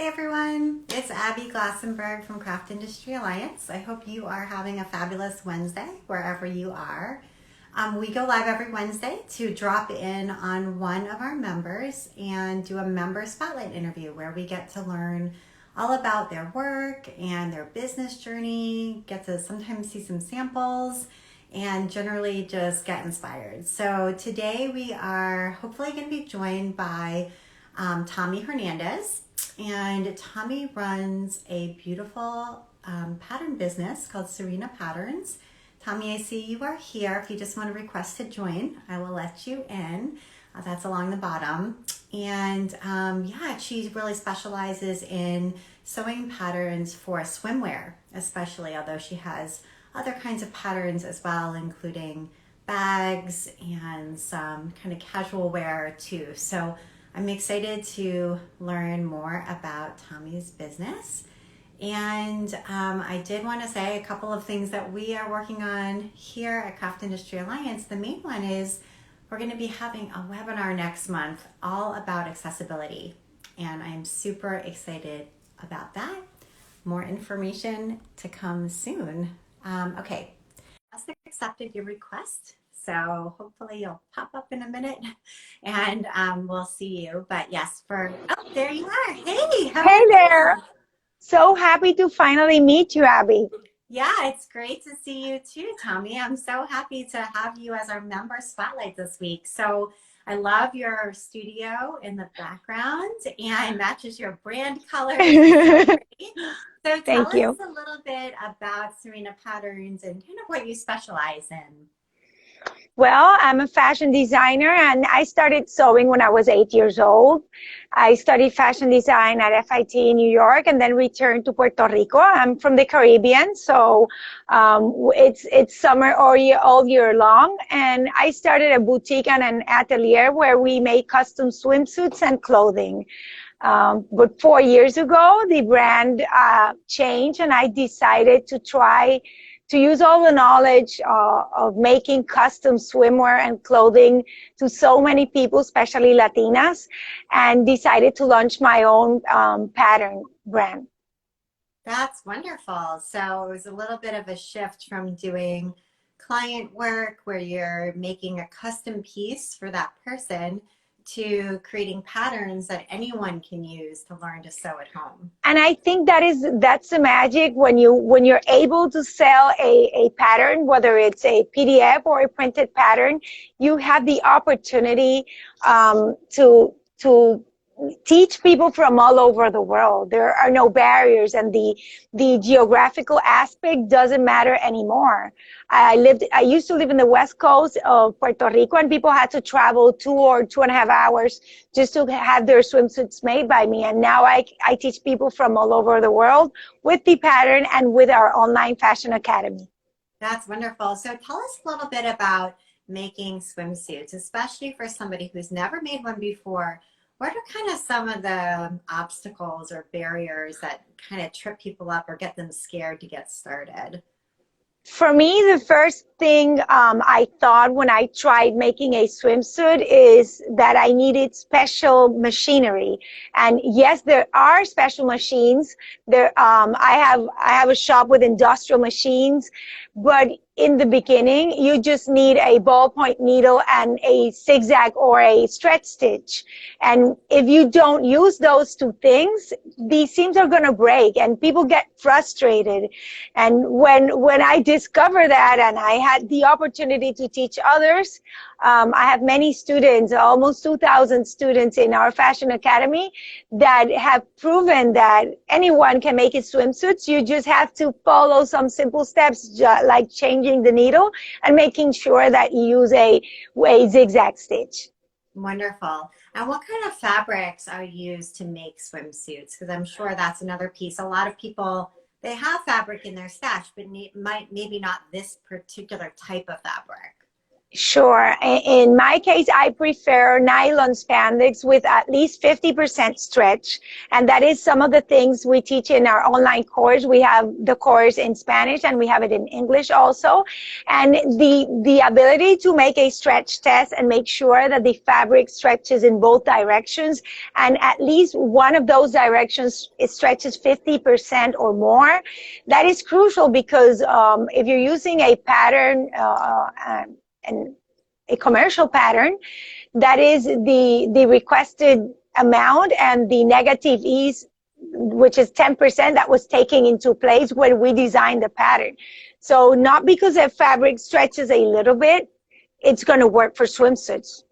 Everyone, it's Abby Glassenberg from Craft Industry Alliance. I hope you are having a fabulous Wednesday wherever you are. We go live every Wednesday to drop in on one of our members and do a member spotlight interview where we get to learn all about their work and their business journey, get to sometimes see some samples, and generally just get inspired. So today we are hopefully going to be joined by Tommie Hernández. And Tommie runs a beautiful pattern business called Sirena Patterns. Tommie, I see you are here. If you just want to request to join, I will let you in. That's along the bottom. And yeah, she really specializes in sewing patterns for swimwear, especially, although she has other kinds of patterns as well, including bags and some kind of casual wear too. So I'm excited to learn more about Tommie's business. And I did want to say a couple of things that we are working on here at Craft Industry Alliance. The main one is we're going to be having a webinar next month all about accessibility. And I'm super excited about that. More information to come soon. Okay, I just accepted your request. So hopefully you'll pop up in a minute and we'll see you. But yes, oh, there you are. Hey, how are Hey you? there. So happy to finally meet you, Abby. Yeah, it's great to see you too, Tommie. I'm so happy to have you as our member spotlight this week. So I love your studio in the background and matches your brand colors. So tell Thank us you. a little bit about Sirena Patterns and kind of what you specialize in. Well, I'm a fashion designer and I started sewing when I was 8 years old. I studied fashion design at FIT in New York and then returned to Puerto Rico. I'm from the Caribbean, so it's summer all year long. And I started a boutique and an atelier where we make custom swimsuits and clothing. But 4 years ago, the brand changed and I decided to try to use all the knowledge of making custom swimwear and clothing to so many people, especially Latinas, and decided to launch my own pattern brand. That's wonderful. So it was a little bit of a shift from doing client work where you're making a custom piece for that person to creating patterns that anyone can use to learn to sew at home. And I think that's the magic when you're able to sell a pattern, whether it's a PDF or a printed pattern, you have the opportunity to teach people from all over the world. There are no barriers, and the geographical aspect doesn't matter anymore. I used to live in the west coast of Puerto Rico, and people had to travel 2 or 2.5 hours just to have their swimsuits made by me. And now I teach people from all over the world with the pattern and with our online fashion academy. That's wonderful. So tell us a little bit about making swimsuits, especially for somebody who's never made one before. What are kind of some of the obstacles or barriers that kind of trip people up or get them scared to get started? For me, the first thing I thought when I tried making a swimsuit is that I needed special machinery. And yes, there are special machines. I have a shop with industrial machines, but in the beginning, you just need a ballpoint needle and a zigzag or a stretch stitch. And if you don't use those two things, these seams are going to break and people get frustrated. And when I discovered that and I had the opportunity to teach others, I have many students, almost 2,000 students in our fashion academy that have proven that anyone can make a swimsuits. You just have to follow some simple steps like changing the needle and making sure that you use a zigzag stitch. Wonderful. And what kind of fabrics are used to make swimsuits? Because I'm sure that's another piece. A lot of people, they have fabric in their stash, but maybe not this particular type of fabric. Sure. In my case, I prefer nylon spandex with at least 50% stretch. And that is some of the things we teach in our online course. We have the course in Spanish and we have it in English also. And the ability to make a stretch test and make sure that the fabric stretches in both directions and at least one of those directions it stretches 50% or more, that is crucial because if you're using a pattern, and a commercial pattern, that is the requested amount, and the negative ease, which is 10%, that was taken into place when we designed the pattern. So not because the fabric stretches a little bit, it's going to work for swimsuits.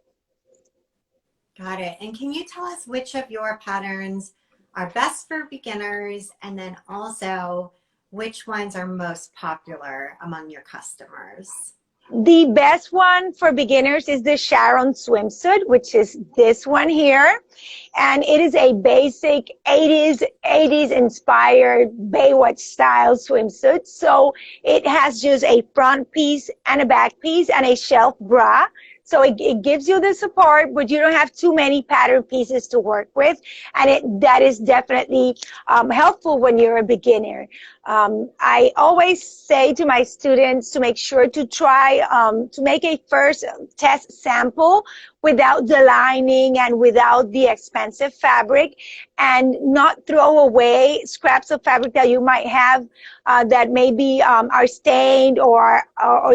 Got it. And can you tell us which of your patterns are best for beginners, and then also which ones are most popular among your customers? The best one for beginners is the Sharon swimsuit, which is this one here. And it is a basic 80s inspired Baywatch style swimsuit. So it has just a front piece and a back piece and a shelf bra. So it gives you the support, but you don't have too many pattern pieces to work with. And that is definitely helpful when you're a beginner. I always say to my students to make sure to try to make a first test sample without the lining and without the expensive fabric, and not throw away scraps of fabric that you might have that maybe are stained or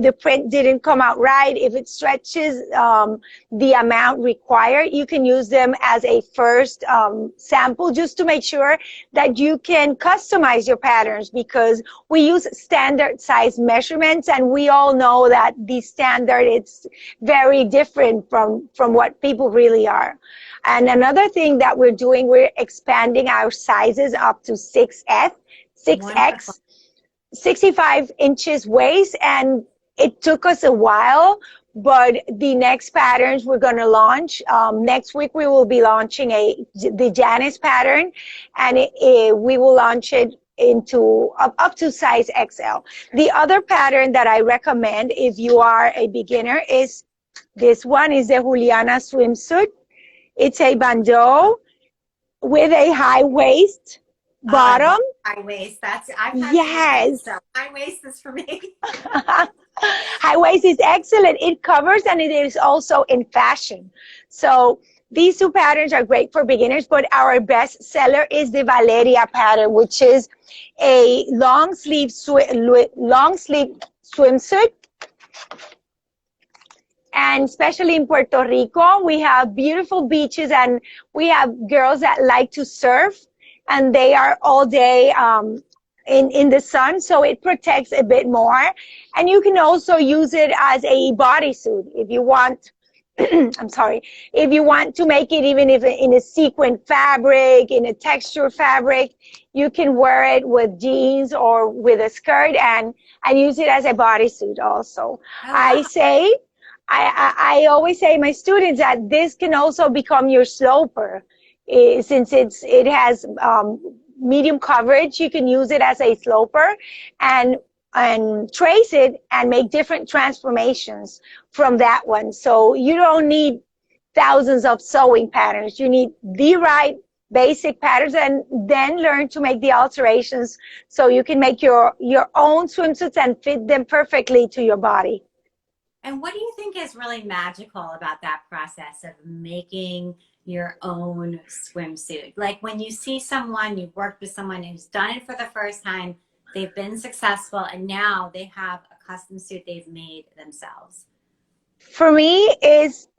the print didn't come out right. If it stretches the amount required, you can use them as a first sample just to make sure that you can customize your patterns, because we use standard size measurements and we all know that the standard it's very different from what people really are. And another thing that we're doing, we're expanding our sizes up to 6X, Wonderful. 65 inches waist, and it took us a while, but the next patterns we're going to launch, next week we will be launching the Janice pattern, and we will launch it into up to size XL. The other pattern that I recommend if you are a beginner is this one, is the Juliana swimsuit. It's a bandeau with a high waist bottom. High waist. I've had yes. So high waist is for me. High waist is excellent. It covers, and it is also in fashion. So these two patterns are great for beginners, but our best seller is the Valeria pattern, which is a long sleeve swimsuit. And especially in Puerto Rico, we have beautiful beaches, and we have girls that like to surf, and they are all day in the sun, so it protects a bit more. And you can also use it as a bodysuit if you want. I'm sorry, if you want to make it even if in a sequin fabric, in a texture fabric, you can wear it with jeans or with a skirt and use it as a bodysuit also. I always say to my students that this can also become your sloper. Since it has medium coverage, you can use it as a sloper and trace it and make different transformations from that one. So you don't need thousands of sewing patterns. You need the right basic patterns, and then learn to make the alterations so you can make your own swimsuits and fit them perfectly to your body. And what do you think is really magical about that process of making your own swimsuit? Like when you see someone, you've worked with someone who's done it for the first time, they've been successful, and now they have a custom suit they've made themselves. For me, is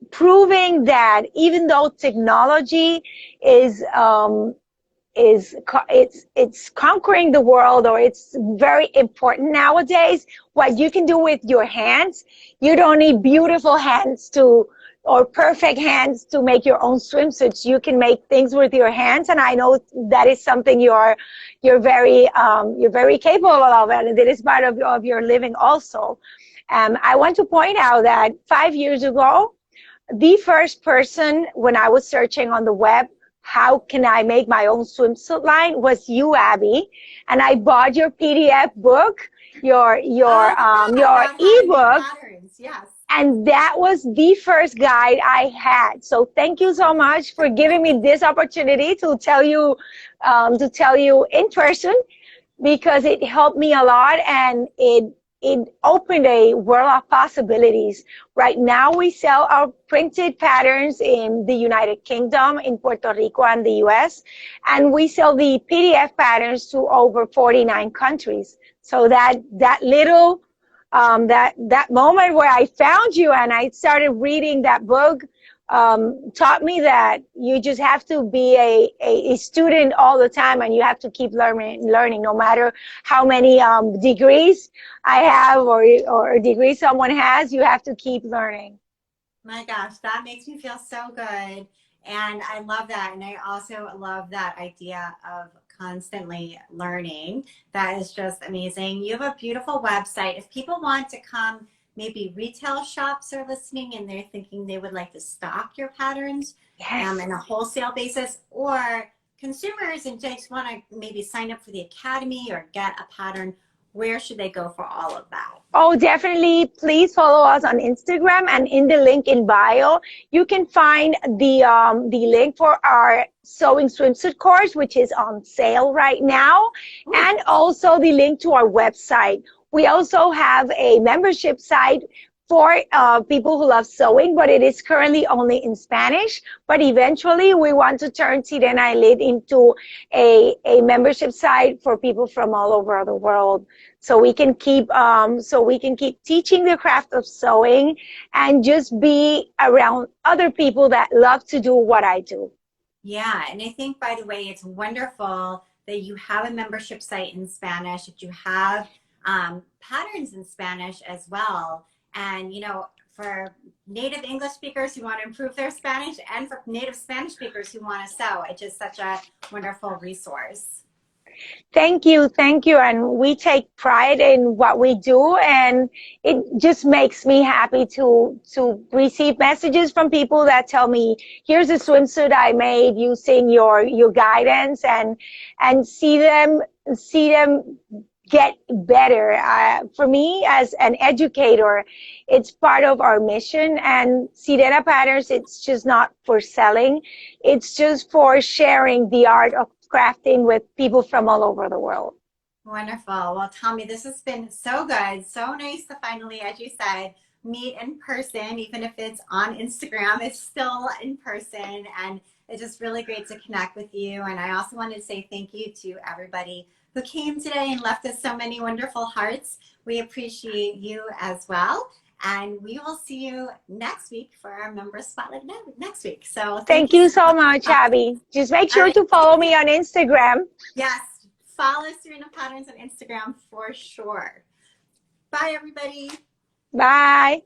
proving that even though technology is it's conquering the world, or it's very important nowadays, what you can do with your hands, you don't need beautiful hands or perfect hands to make your own swimsuits. You can make things with your hands, and I know that is something you're very capable of, and it is part of your living also. I want to point out that 5 years ago, the first person, when I was searching on the web, how can I make my own swimsuit line, was you, Abby, and I bought your PDF book, your ebook. yes. And that was the first guide I had. So thank you so much for giving me this opportunity to tell you in person, because it helped me a lot, and it opened a world of possibilities. Right now, we sell our printed patterns in the United Kingdom, in Puerto Rico, and the US, and we sell the PDF patterns to over 49 countries. So that little that moment where I found you and I started reading that book taught me that you just have to be a student all the time, and you have to keep learning no matter how many degrees I have or degrees someone has. You have to keep learning. My gosh, that makes me feel so good. And I love that. And I also love that idea of constantly learning. That is just amazing. You have a beautiful website. If people want to come, maybe retail shops are listening and they're thinking they would like to stock your patterns Yes. on a wholesale basis, or consumers and just want to maybe sign up for the academy or get a pattern, where should they go for all of that? Oh, definitely. Please follow us on Instagram, and in the link in bio, you can find the link for our sewing swimsuit course, which is on sale right now, Ooh. and also the link to our website. We also have a membership site for people who love sewing, but it is currently only in Spanish. But eventually, we want to turn Sirena Elite into a membership site for people from all over the world, so we can keep teaching the craft of sewing and just be around other people that love to do what I do. Yeah, and I think, by the way, it's wonderful that you have a membership site in Spanish, that you have patterns in Spanish as well. And, for native English speakers who want to improve their Spanish, and for native Spanish speakers who want to sew, it's just such a wonderful resource. Thank you. And we take pride in what we do, and it just makes me happy to receive messages from people that tell me, here's a swimsuit I made using your guidance, and see them get better. For me, as an educator, it's part of our mission. And Sirena Patterns, it's just not for selling. It's just for sharing the art of crafting with people from all over the world. Wonderful. Well, Tommie, this has been so good. So nice to finally, as you said, meet in person. Even if it's on Instagram, it's still in person. And it's just really great to connect with you. And I also wanted to say thank you to everybody who came today and left us so many wonderful hearts. We appreciate you as well. And we will see you next week for our member spotlight next week. So thank you so much, Abby. Just make sure to follow me on Instagram. Yes, follow Sirena Patterns on Instagram for sure. Bye, everybody. Bye.